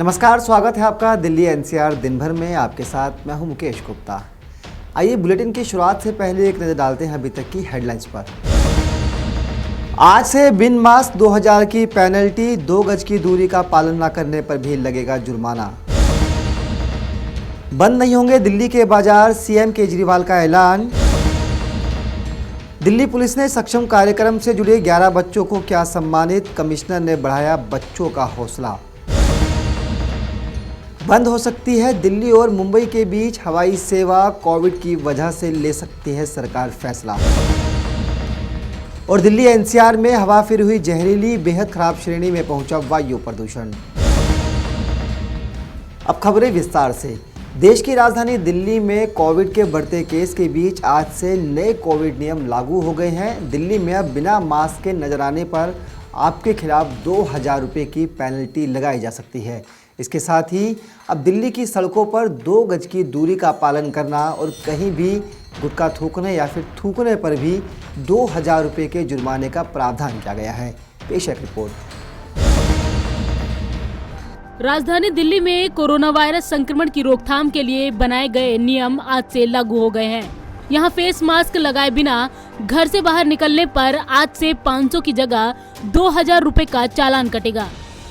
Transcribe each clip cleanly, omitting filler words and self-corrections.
नमस्कार, स्वागत है आपका दिल्ली एनसीआर दिन भर में। आपके साथ मैं हूं मुकेश गुप्ता। आइए बुलेटिन की शुरुआत से पहले एक नज़र डालते हैं अभी तक की हेडलाइंस पर। आज से बिन मास्क 2000 की पेनल्टी, 2 गज की दूरी का पालन न करने पर भी लगेगा जुर्माना। बंद नहीं होंगे दिल्ली के बाजार, सीएम केजरीवाल का ऐलान। दिल्ली पुलिस ने सक्षम कार्यक्रम से जुड़े 11 बच्चों को किया सम्मानित, कमिश्नर ने बढ़ाया बच्चों का हौसला। बंद हो सकती है दिल्ली और मुंबई के बीच हवाई सेवा, कोविड की वजह से ले सकती है सरकार फैसला। और दिल्ली एनसीआर में हवा फिर हुई जहरीली, बेहद खराब श्रेणी में पहुंचा वायु प्रदूषण। अब खबरें विस्तार से। देश की राजधानी दिल्ली में कोविड के बढ़ते केस के बीच आज से नए कोविड नियम लागू हो गए हैं। दिल्ली में अब बिना मास्क के नजर आने पर आपके खिलाफ 2000 रुपये की पेनल्टी लगाई जा सकती है। इसके साथ ही अब दिल्ली की सड़कों पर 2 गज की दूरी का पालन करना और कहीं भी गुटखा थूकने या फिर थूकने पर भी 2000 रुपये के जुर्माने का प्रावधान किया गया है। पेश है रिपोर्ट। राजधानी दिल्ली में कोरोना वायरस संक्रमण की रोकथाम के लिए बनाए गए नियम आज से लागू हो गए हैं। यहाँ फेस मास्क लगाए बिना घर से बाहर निकलने पर आज से 500 की जगह 2000 रुपए का चालान कटेगा।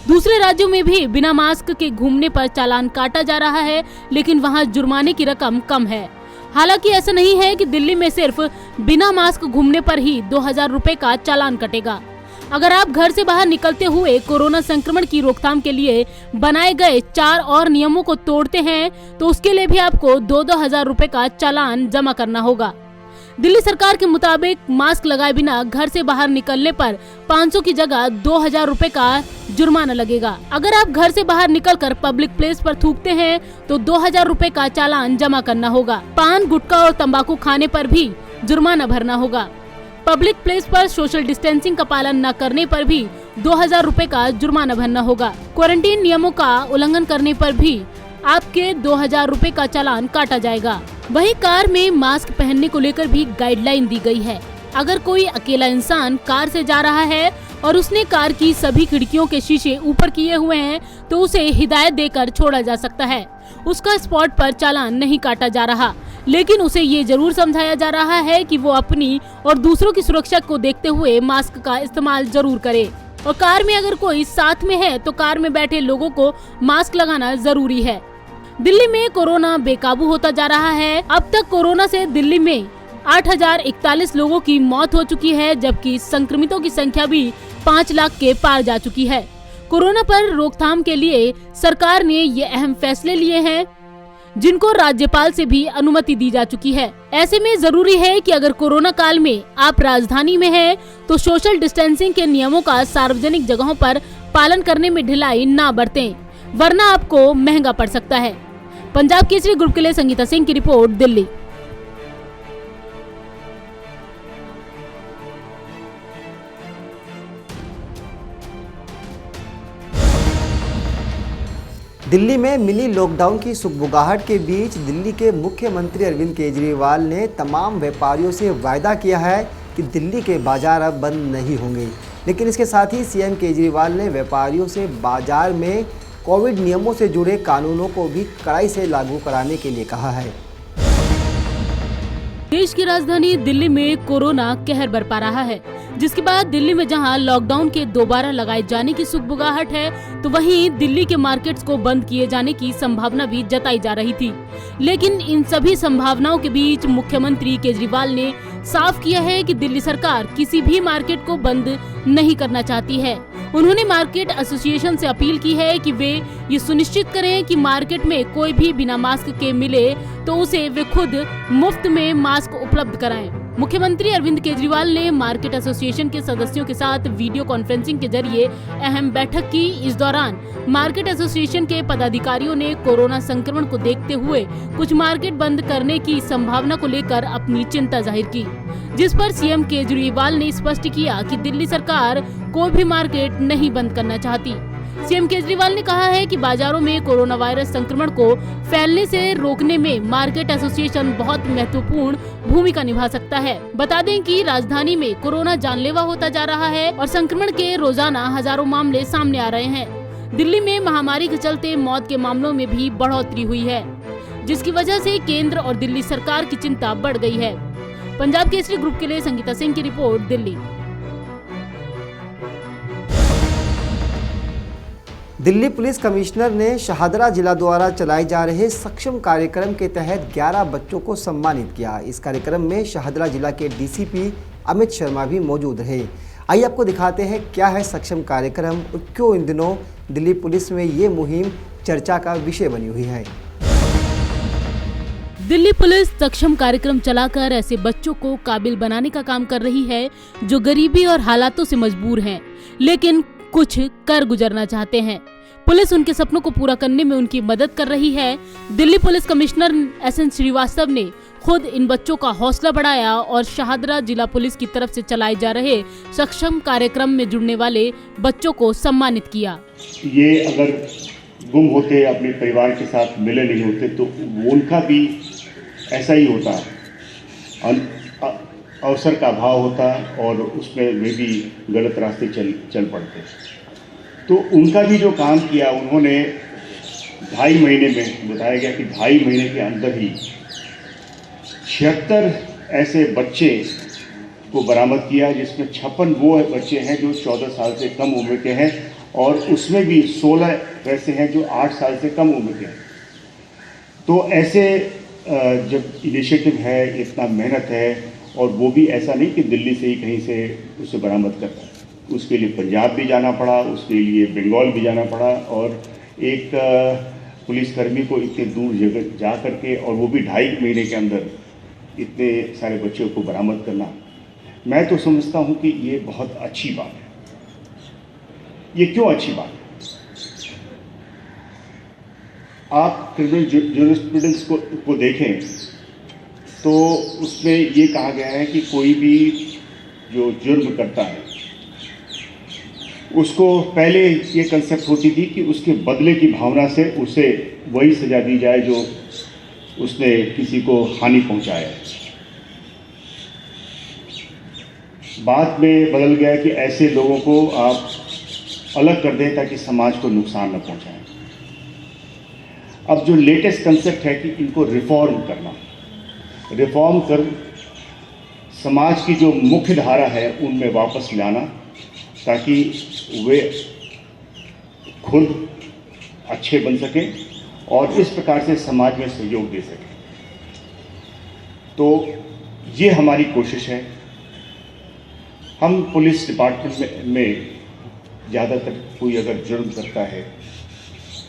दूसरे राज्यों में भी बिना मास्क के घूमने पर चालान काटा जा रहा है, लेकिन वहाँ जुर्माने की रकम कम है। हालांकि ऐसा नहीं है कि दिल्ली में सिर्फ बिना मास्क घूमने पर ही 2000 रुपए का चालान कटेगा। अगर आप घर से बाहर निकलते हुए कोरोना संक्रमण की रोकथाम के लिए बनाए गए 4 और नियमों को तोड़ते हैं तो उसके लिए भी आपको 2-2000 रुपए का चालान जमा करना होगा। दिल्ली सरकार के मुताबिक मास्क लगाए बिना घर से बाहर निकलने पर 500 की जगह 2000 रुपए का जुर्माना लगेगा। अगर आप घर से बाहर निकलकर पब्लिक प्लेस पर थूकते हैं तो 2000 रुपए का चालान जमा करना होगा। पान, गुटखा और तंबाकू खाने पर भी जुर्माना भरना होगा। पब्लिक प्लेस पर सोशल डिस्टेंसिंग का पालन न करने पर भी 2000 रुपए का जुर्माना भरना होगा। क्वारंटीन नियमों का उल्लंघन करने पर भी आपके 2000 रुपए का चालान काटा जाएगा। वहीं कार में मास्क पहनने को लेकर भी गाइडलाइन दी गई है। अगर कोई अकेला इंसान कार से जा रहा है और उसने कार की सभी खिड़कियों के शीशे ऊपर किए हुए हैं तो उसे हिदायत देकर छोड़ा जा सकता है। उसका स्पॉट पर चालान नहीं काटा जा रहा, लेकिन उसे ये जरूर समझाया जा रहा है कि वो अपनी और दूसरों की सुरक्षा को देखते हुए मास्क का इस्तेमाल जरूर करे। और कार में अगर कोई साथ में है तो कार में बैठे लोगों को मास्क लगाना जरूरी है। दिल्ली में कोरोना बेकाबू होता जा रहा है। अब तक कोरोना से दिल्ली में 8041 लोगों की मौत हो चुकी है, जबकि संक्रमितों की संख्या भी 5 लाख के पार जा चुकी है। कोरोना पर रोकथाम के लिए सरकार ने ये अहम फैसले लिए हैं, जिनको राज्यपाल से भी अनुमति दी जा चुकी है। ऐसे में जरूरी है कि अगर कोरोना काल में आप राजधानी में हैं, तो सोशल डिस्टेंसिंग के नियमों का सार्वजनिक जगहों पर पालन करने में ढिलाई ना बरतें, वरना आपको महंगा पड़ सकता है। पंजाब केसरी ग्रुप के लिए संगीता सिंह की रिपोर्ट, दिल्ली। दिल्ली में मिली लॉकडाउन की सुगबुगाहट के बीच दिल्ली के मुख्यमंत्री अरविंद केजरीवाल ने तमाम व्यापारियों से वायदा किया है कि दिल्ली के बाजार अब बंद नहीं होंगे। लेकिन इसके साथ ही सीएम केजरीवाल ने व्यापारियों से बाजार में कोविड नियमों से जुड़े कानूनों को भी कड़ाई से लागू कराने के लिए कहा है। देश की राजधानी दिल्ली में कोरोना कहर बरपा रहा है, जिसके बाद दिल्ली में जहां लॉकडाउन के दोबारा लगाए जाने की सुगबुगाहट है, तो वहीं दिल्ली के मार्केट्स को बंद किए जाने की संभावना भी जताई जा रही थी। लेकिन इन सभी संभावनाओं के बीच मुख्यमंत्री केजरीवाल ने साफ किया है कि दिल्ली सरकार किसी भी मार्केट को बंद नहीं करना चाहती है। उन्होंने मार्केट एसोसिएशन से अपील की है कि वे ये सुनिश्चित करें कि मार्केट में कोई भी बिना मास्क के मिले तो उसे वे खुद मुफ्त में मास्क उपलब्ध कराएं। मुख्यमंत्री अरविंद केजरीवाल ने मार्केट एसोसिएशन के सदस्यों के साथ वीडियो कॉन्फ्रेंसिंग के जरिए अहम बैठक की। इस दौरान मार्केट एसोसिएशन के पदाधिकारियों ने कोरोना संक्रमण को देखते हुए कुछ मार्केट बंद करने की संभावना को लेकर अपनी चिंता जाहिर की, जिस पर सीएम केजरीवाल ने स्पष्ट किया कि दिल्ली सरकार कोई भी मार्केट नहीं बंद करना चाहती। सीएम केजरीवाल ने कहा है कि बाजारों में कोरोना वायरस संक्रमण को फैलने से रोकने में मार्केट एसोसिएशन बहुत महत्वपूर्ण भूमिका निभा सकता है। बता दें कि राजधानी में कोरोना जानलेवा होता जा रहा है और संक्रमण के रोजाना हजारों मामले सामने आ रहे हैं। दिल्ली में महामारी के चलते मौत के मामलों में भी बढ़ोतरी हुई है, जिसकी वजह से केंद्र और दिल्ली सरकार की चिंता बढ़ गई है। पंजाब केसरी ग्रुप के लिए संगीता सिंह की report, Delhi. Delhi police commissioner ने शाहदरा जिला द्वारा चलाए जा रहे सक्षम कार्यक्रम के तहत 11 बच्चों को सम्मानित किया। इस कार्यक्रम में शाहदरा जिला के डीसीपी अमित शर्मा भी मौजूद रहे। आइए आपको दिखाते हैं क्या है सक्षम कार्यक्रम और क्यों इन दिनों दिल्ली पुलिस में ये मुहिम चर्चा का विषय बनी हुई है। दिल्ली पुलिस सक्षम कार्यक्रम चलाकर ऐसे बच्चों को काबिल बनाने का काम कर रही है जो गरीबी और हालातों से मजबूर हैं, लेकिन कुछ कर गुजरना चाहते हैं। पुलिस उनके सपनों को पूरा करने में उनकी मदद कर रही है। Delhi police commissioner SN Srivastava ने खुद इन बच्चों का हौसला बढ़ाया और शाहदरा जिला पुलिस की तरफ से चलाए जा रहे सक्षम कार्यक्रम में जुड़ने वाले बच्चों को सम्मानित किया। ये अगर गुम होते, अपने परिवार के साथ मिले नहीं होते, तो उनका भी ऐसा ही होता, अवसर का अभाव होता और उसमें वे भी गलत रास्ते चल पड़ते। तो उनका भी जो काम किया उन्होंने 2.5 महीने में, बताया गया कि 2.5 महीने के अंदर ही 76 ऐसे बच्चे को बरामद किया, जिसमें 56 वो बच्चे हैं जो 14 साल से कम उम्र के हैं और उसमें भी 16 वैसे हैं जो 8 साल से कम उम्र के हैं। तो ऐसे जब इनिशिएटिव है, इतना मेहनत है, और वो भी ऐसा नहीं कि दिल्ली से ही कहीं से उसे बरामद करता है, उसके लिए पंजाब भी जाना पड़ा, उसके लिए बंगाल भी जाना पड़ा, और एक पुलिसकर्मी को इतने दूर जगह जा करके, और वो भी 2.5 महीने के अंदर इतने सारे बच्चों को बरामद करना, मैं तो समझता हूँ कि ये बहुत अच्छी बात है। ये क्यों अच्छी बात है? आप क्रिमिनल ज्यूरिस्प्रूडेंस को देखें तो उसमें ये कहा गया है कि कोई भी जो जुर्म करता है उसको पहले ये कंसेप्ट होती थी कि उसके बदले की भावना से उसे वही सज़ा दी जाए जो उसने किसी को हानि पहुंचाया है। बाद में बदल गया कि ऐसे लोगों को आप अलग कर दें ताकि समाज को नुकसान न पहुंचाएं। अब जो लेटेस्ट कंसेप्ट है कि इनको रिफॉर्म करना, रिफॉर्म कर समाज की जो मुख्य धारा है उनमें वापस लाना, ताकि वे खुद अच्छे बन सकें और इस प्रकार से समाज में सहयोग दे सकें। तो ये हमारी कोशिश है। हम पुलिस डिपार्टमेंट में ज़्यादातर कोई अगर जुर्म करता है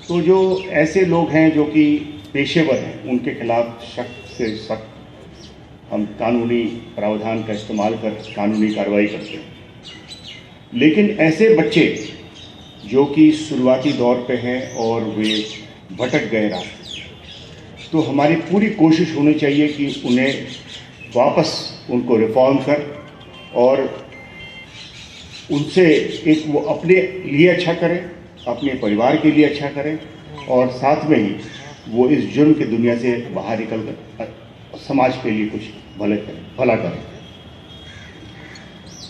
तो जो ऐसे लोग हैं जो कि पेशेवर हैं, उनके खिलाफ सख्त से सख्त हम कानूनी प्रावधान का इस्तेमाल कर कानूनी कार्रवाई करते हैं। लेकिन ऐसे बच्चे जो कि शुरुआती दौर पे हैं और वे भटक गए रास्ते, तो हमारी पूरी कोशिश होनी चाहिए कि उन्हें वापस उनको रिफॉर्म कर और उनसे एक वो अपने लिए अच्छा करें, अपने परिवार के लिए अच्छा करें और साथ में ही वो इस जुर्म की दुनिया से बाहर निकल कर समाज के लिए कुछ भला करें।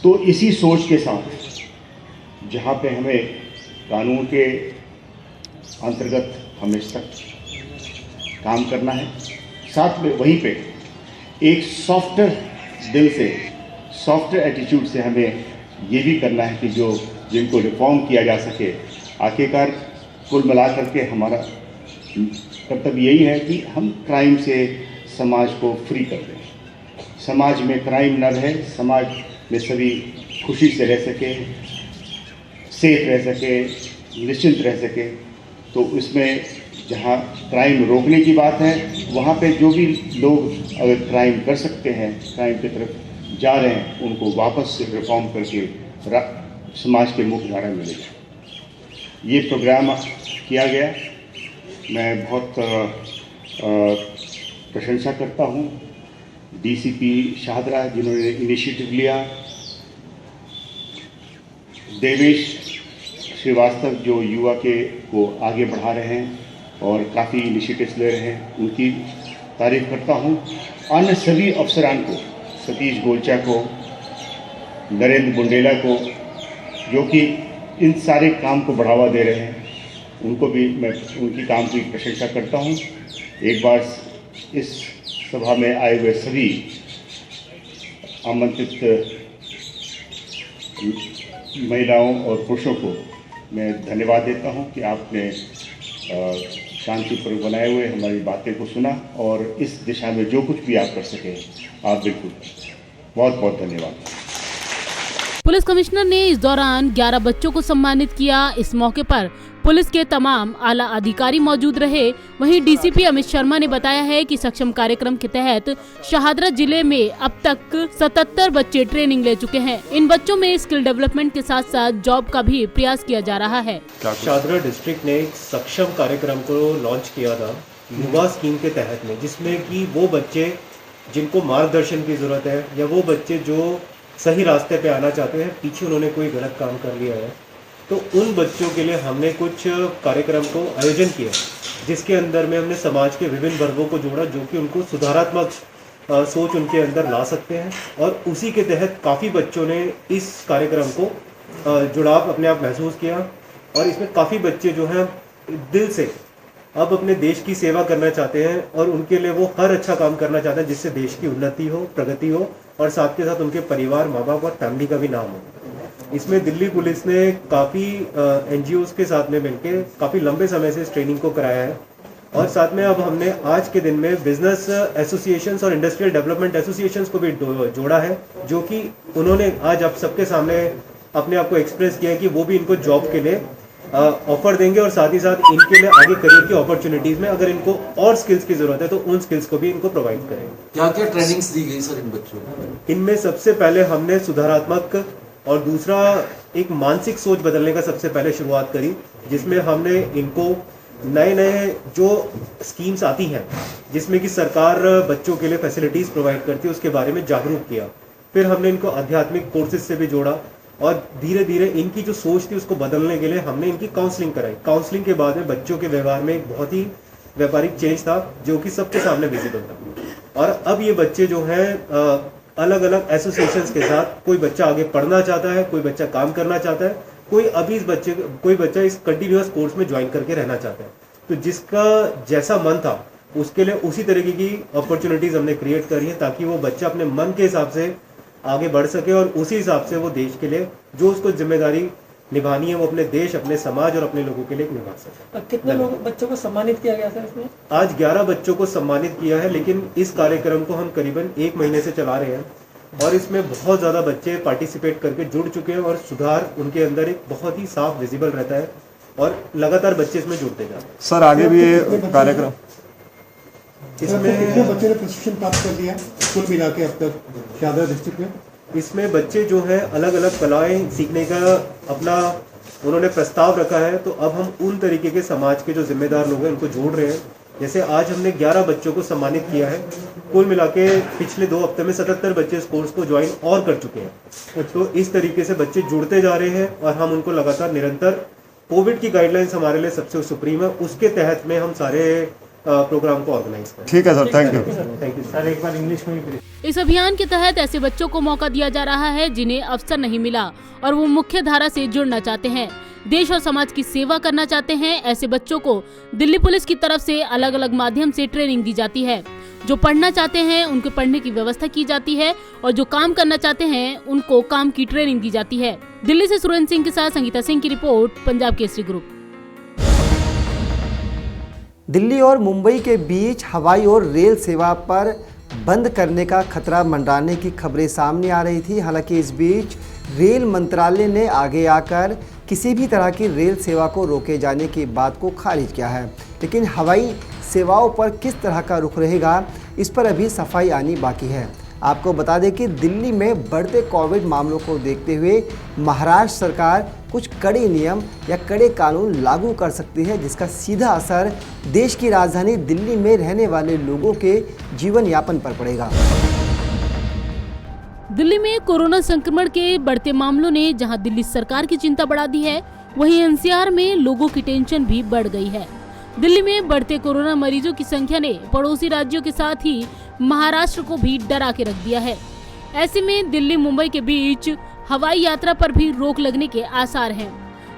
तो इसी सोच के साथ जहाँ पे हमें कानून के अंतर्गत हमें सख्त काम करना है, साथ में वहीं पे एक सॉफ्टर दिल से, सॉफ्टर एटीट्यूड से हमें ये भी करना है कि जिनको रिफॉर्म किया जा सके। आखिरकार कुल मिला करके हमारा कर्तव्य यही है कि हम क्राइम से समाज को फ्री कर दें, समाज में क्राइम न रहे, समाज में सभी खुशी से रह सके, सेफ रह सके, निश्चिंत रह सके। तो इसमें जहाँ क्राइम रोकने की बात है, वहाँ पे जो भी लोग अगर क्राइम कर सकते हैं, क्राइम की तरफ जा रहे हैं, उनको वापस से रिफॉर्म करके समाज के मुख्य धारा मिलेगा। ये प्रोग्राम किया गया, मैं बहुत प्रशंसा करता हूँ डीसीपी शाहदरा जिन्होंने इनिशिएटिव लिया, देवेश श्रीवास्तव जो युवा को आगे बढ़ा रहे हैं और काफ़ी इनिशिएटिव्स ले रहे हैं, उनकी तारीफ करता हूँ। अन्य सभी अफसरान को, सतीश गोलचा को, नरेंद्र बुंडेला को, जो कि इन सारे काम को बढ़ावा दे रहे हैं, उनको भी मैं उनकी काम की प्रशंसा करता हूँ। एक बार इस सभा में आए हुए सभी आमंत्रित महिलाओं और पुरुषों को मैं धन्यवाद देता हूँ कि आपने शांतिपूर्वक बनाए हुए हमारी बातें को सुना और इस दिशा में जो कुछ भी आप कर सकें आप बिल्कुल। बहुत बहुत धन्यवाद। पुलिस कमिश्नर ने इस दौरान 11 बच्चों को सम्मानित किया। इस मौके पर पुलिस के तमाम आला अधिकारी मौजूद रहे। वहीं डीसीपी अमित शर्मा ने बताया है कि सक्षम कार्यक्रम के तहत शहादरा जिले में अब तक 77 बच्चे ट्रेनिंग ले चुके हैं। इन बच्चों में स्किल डेवलपमेंट के साथ साथ जॉब का भी प्रयास किया जा रहा है। शहादरा डिस्ट्रिक्ट ने एक सक्षम कार्यक्रम को लॉन्च किया था युवा स्कीम के तहत में, जिसमें कि वो बच्चे जिनको मार्गदर्शन की जरूरत है या वो बच्चे जो सही रास्ते पे आना चाहते हैं, पीछे उन्होंने कोई गलत काम कर लिया है, तो उन बच्चों के लिए हमने कुछ कार्यक्रम को आयोजन किया, जिसके अंदर में हमने समाज के विभिन्न वर्गों को जोड़ा जो कि उनको सुधारात्मक सोच उनके अंदर ला सकते हैं। और उसी के तहत काफ़ी बच्चों ने इस कार्यक्रम को जुड़ाव अपने आप महसूस किया और इसमें काफ़ी बच्चे जो हैं दिल से अब अपने देश की सेवा करना चाहते हैं और उनके लिए वो हर अच्छा काम करना चाहते हैं जिससे देश की उन्नति हो, प्रगति हो और साथ के साथ उनके परिवार, माँ बाप और फैमिली का भी नाम हो। इसमें दिल्ली पुलिस ने काफ़ी NGOs के साथ में मिलकर काफ़ी लंबे समय से इस ट्रेनिंग को कराया है और साथ में अब हमने आज के दिन में बिजनेस एसोसिएशंस और इंडस्ट्रियल डेवलपमेंट एसोसिएशंस को भी जोड़ा है, जो कि उन्होंने आज आप सबके सामने अपने आप को एक्सप्रेस किया है कि वो भी इनको जॉब के लिए ऑफर देंगे और साथ ही साथ इनके लिए आगे करियर की अपॉर्चुनिटीज में अगर इनको और स्किल्स की जरूरत है तो उन स्किल्स को भी इनको प्रोवाइड करेंगे। क्या क्या ट्रेनिंग्स दी गई सर इन बच्चों को? इनमें सबसे पहले हमने सुधारात्मक और दूसरा एक मानसिक सोच बदलने का सबसे पहले शुरुआत करी, जिसमें हमने इनको नए नए जो स्कीम्स आती हैं जिसमें कि सरकार बच्चों के लिए फैसिलिटीज प्रोवाइड करती है उसके बारे में जागरूक किया। फिर हमने इनको आध्यात्मिक कोर्सेज से भी जोड़ा और धीरे धीरे इनकी जो सोच थी उसको बदलने के लिए हमने इनकी काउंसलिंग कराई। काउंसलिंग के बाद में बच्चों के व्यवहार में एक बहुत ही व्यापारिक चेंज था जो कि सबके सामने विजिबल था और अब ये बच्चे जो हैं अलग अलग एसोसिएशंस के साथ, कोई बच्चा आगे पढ़ना चाहता है, कोई बच्चा काम करना चाहता है, कोई बच्चा इस कंटिन्यूअस कोर्स में ज्वाइन करके रहना चाहता है। तो जिसका जैसा मन था उसके लिए उसी तरीके की अपॉर्चुनिटीज हमने क्रिएट करी है ताकि वो बच्चा अपने मन के हिसाब से आगे बढ़ सके और उसी हिसाब से वो देश के लिए जो उसको जिम्मेदारी निभानी है वो अपने देश, अपने समाज और अपने लोगों के लिए निभा सके। कितने लोग बच्चों को सम्मानित किया गया सर इसमें? आज 11 बच्चों को सम्मानित किया है, लेकिन इस कार्यक्रम को हम करीबन 1 महीने से चला रहे हैं और इसमें बहुत ज़्यादा बच्चे पार्टिसिपेट करके जुड़ चुके हैं और सुधार उनके अंदर एक बहुत ही साफ विजिबल रहता है और लगातार बच्चे इसमें जुड़ते जाते हैं। सर आगे भी ये कार्यक्रम इसमें कितने बच्चे ने प्रशिक्षण प्राप्त कर लिया कुल मिला के अब तक शहादरा डिस्ट्रिक्ट में? इसमें बच्चे जो हैं अलग अलग कलाएं सीखने का अपना उन्होंने प्रस्ताव रखा है, तो अब हम उन तरीके के समाज के जो जिम्मेदार लोग हैं उनको जोड़ रहे हैं। जैसे आज हमने 11 बच्चों को सम्मानित किया है, कुल मिला के पिछले 2 हफ्ते में 77 बच्चे इस कोर्स को ज्वाइन और कर चुके हैं। तो इस तरीके से बच्चे जुड़ते जा रहे हैं और हम उनको लगातार निरंतर, कोविड की गाइडलाइंस हमारे लिए सबसे सुप्रीम है, उसके तहत में हम सारे प्रोग्राम को ऑर्गेनाइज करें। ठीक है सर, थैंक यू सर। एक बार इंग्लिश में भी। इस अभियान के तहत ऐसे बच्चों को मौका दिया जा रहा है जिन्हें अवसर नहीं मिला और वो मुख्य धारा से जुड़ना चाहते हैं, देश और समाज की सेवा करना चाहते हैं। ऐसे बच्चों को दिल्ली पुलिस की तरफ से अलग अलग माध्यम से ट्रेनिंग दी जाती है। जो पढ़ना चाहते हैं उनके पढ़ने की व्यवस्था की जाती है और जो काम करना चाहते हैं उनको काम की ट्रेनिंग दी जाती है। दिल्ली से सुरेंद्र सिंह के साथ संगीता सिंह की रिपोर्ट, पंजाब केसरी ग्रुप। दिल्ली और मुंबई के बीच हवाई और रेल सेवा पर बंद करने का खतरा मंडराने की खबरें सामने आ रही थी। हालांकि इस बीच रेल मंत्रालय ने आगे आकर किसी भी तरह की रेल सेवा को रोके जाने की बात को खारिज किया है, लेकिन हवाई सेवाओं पर किस तरह का रुख रहेगा इस पर अभी सफाई आनी बाकी है। आपको बता दें कि दिल्ली में बढ़ते कोविड मामलों को देखते हुए महाराष्ट्र सरकार कुछ कड़े नियम या कड़े कानून लागू कर सकती है, जिसका सीधा असर देश की राजधानी दिल्ली में रहने वाले लोगों के जीवन यापन पर पड़ेगा। दिल्ली में कोरोना संक्रमण के बढ़ते मामलों ने जहां दिल्ली सरकार की चिंता बढ़ा दी है, वहीं एनसीआर में लोगों की टेंशन भी बढ़ गई है। दिल्ली में बढ़ते कोरोना मरीजों की संख्या ने पड़ोसी राज्यों के साथ ही महाराष्ट्र को भी डरा के रख दिया है। ऐसे में दिल्ली मुंबई के बीच हवाई यात्रा पर भी रोक लगने के आसार हैं।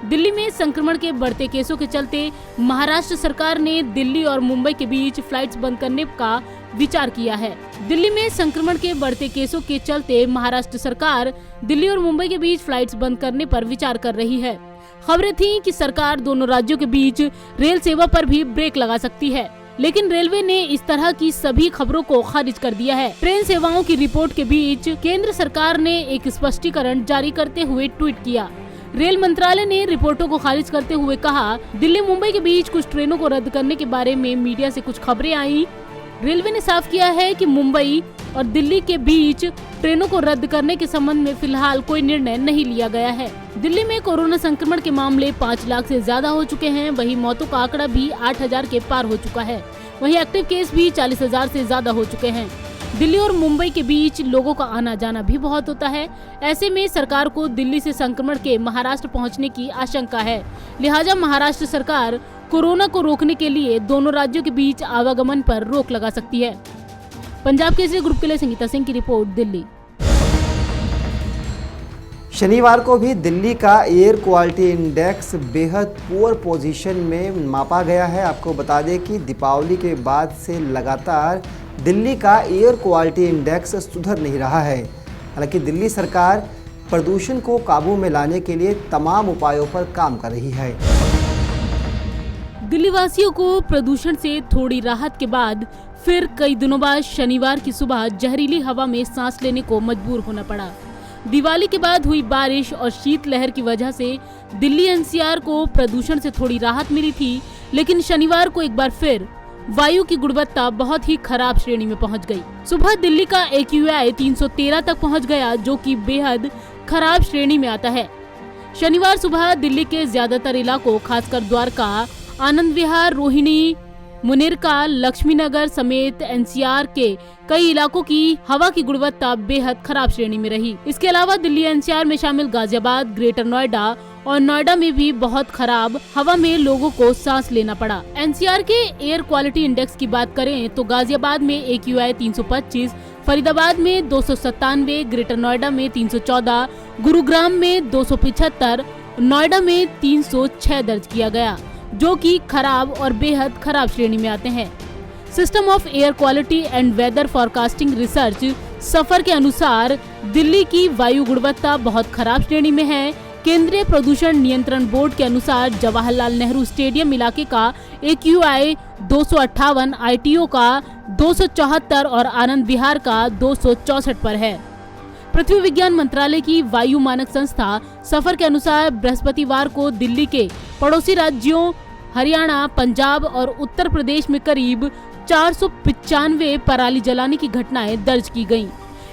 दिल्ली में संक्रमण के बढ़ते केसों के चलते महाराष्ट्र सरकार ने दिल्ली और मुंबई के बीच फ्लाइट्स बंद करने का विचार किया है। दिल्ली में संक्रमण के बढ़ते केसों के चलते महाराष्ट्र सरकार दिल्ली और मुंबई के बीच फ्लाइट्स बंद करने पर विचार कर रही है। खबरें थीं कि सरकार दोनों राज्यों के बीच रेल सेवा पर भी ब्रेक लगा सकती है, लेकिन रेलवे ने इस तरह की सभी खबरों को खारिज कर दिया है। ट्रेन सेवाओं की रिपोर्ट के बीच केंद्र सरकार ने एक स्पष्टीकरण जारी करते हुए ट्वीट किया। रेल मंत्रालय ने रिपोर्टों को खारिज करते हुए कहा, दिल्ली मुंबई के बीच कुछ ट्रेनों को रद्द करने के बारे में मीडिया से कुछ खबरें आई। रेलवे ने साफ किया है कि मुंबई और दिल्ली के बीच ट्रेनों को रद्द करने के संबंध में फिलहाल कोई निर्णय नहीं लिया गया है। दिल्ली में कोरोना संक्रमण के मामले 5 लाख से ज्यादा हो चुके हैं। वहीं मौतों का आंकड़ा भी 8,000 के पार हो चुका है। वहीं एक्टिव केस भी 40,000 से ज्यादा हो चुके हैं। दिल्ली और मुंबई के बीच लोगों का आना जाना भी बहुत होता है। ऐसे में सरकार को दिल्ली से संक्रमण के महाराष्ट्र पहुंचने की आशंका है। लिहाजा महाराष्ट्र सरकार कोरोना को रोकने के लिए दोनों राज्यों के बीच आवागमन पर रोक लगा सकती है। पंजाब केसरी ग्रुप के लिए संगीता सिंह की रिपोर्ट, दिल्ली। शनिवार को भी दिल्ली का एयर क्वालिटी इंडेक्स बेहद पुअर पोजीशन में मापा गया है। आपको बता दें कि दीपावली के बाद से लगातार दिल्ली का एयर क्वालिटी इंडेक्स सुधर नहीं रहा है। हालांकि दिल्ली सरकार प्रदूषण को काबू में लाने के लिए तमाम उपायों पर काम कर रही है। दिल्ली वासियों को प्रदूषण से थोड़ी राहत के बाद फिर कई दिनों बाद शनिवार की सुबह जहरीली हवा में सांस लेने को मजबूर होना पड़ा। दिवाली के बाद हुई बारिश और शीतलहर की वजह से दिल्ली एनसीआर को प्रदूषण से थोड़ी राहत मिली थी, लेकिन शनिवार को एक बार फिर वायु की गुणवत्ता बहुत ही खराब श्रेणी में पहुंच गई। सुबह दिल्ली का AQI 313 तक पहुंच गया, जो कि बेहद खराब श्रेणी में आता है। शनिवार सुबह दिल्ली के ज्यादातर इलाकों, खासकर द्वारका, आनंद विहार, रोहिणी, मुनिरका, लक्ष्मी नगर समेत एनसीआर के कई इलाकों की हवा की गुणवत्ता बेहद खराब श्रेणी में रही। इसके अलावा दिल्ली एनसीआर में शामिल गाजियाबाद, ग्रेटर नोएडा और नोएडा में भी बहुत खराब हवा में लोगों को सांस लेना पड़ा। एनसीआर के एयर क्वालिटी इंडेक्स की बात करें तो गाजियाबाद में AQI 325, फरीदाबाद में 297, ग्रेटर नोएडा में 314, गुरुग्राम में 275, नोएडा में 306 दर्ज किया गया, जो कि खराब और बेहद खराब श्रेणी में आते हैं। System of air quality and weather forecasting research SAFAR के अनुसार दिल्ली की वायु गुणवत्ता बहुत खराब श्रेणी में है। केंद्रीय प्रदूषण नियंत्रण बोर्ड के अनुसार जवाहरलाल नेहरू स्टेडियम इलाके का AQI 258, ITO का 274 और आनंद विहार का 264 पर है। पृथ्वी विज्ञान मंत्रालय की वायु मानक संस्था सफर के अनुसार बृहस्पतिवार को दिल्ली के पड़ोसी राज्यों हरियाणा, पंजाब और उत्तर प्रदेश में करीब 495 पराली जलाने की घटनाएं दर्ज की गईं।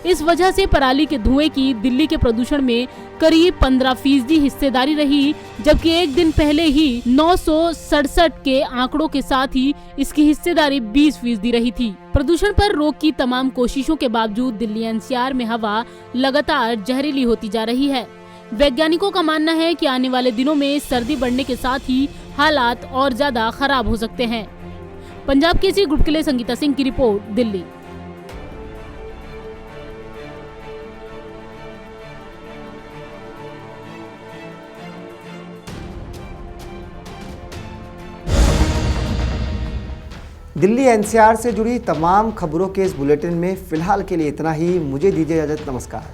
इस वजह से पराली के धुएं की दिल्ली के प्रदूषण में करीब 15% हिस्सेदारी रही, जबकि एक दिन पहले ही 967 के आंकड़ों के साथ ही इसकी हिस्सेदारी 20% रही थी। प्रदूषण पर रोक की तमाम कोशिशों के बावजूद दिल्ली एनसीआर में हवा लगातार जहरीली होती जा रही है। वैज्ञानिकों का मानना है कि आने वाले दिनों में सर्दी बढ़ने के साथ ही हालात और ज्यादा खराब हो सकते हैं। पंजाब केसरी ग्रुप के लिए संगीता सिंह की रिपोर्ट, दिल्ली। दिल्ली एनसीआर से जुड़ी तमाम खबरों के इस बुलेटिन में फिलहाल के लिए इतना ही। मुझे दीजिए इजाजत, नमस्कार।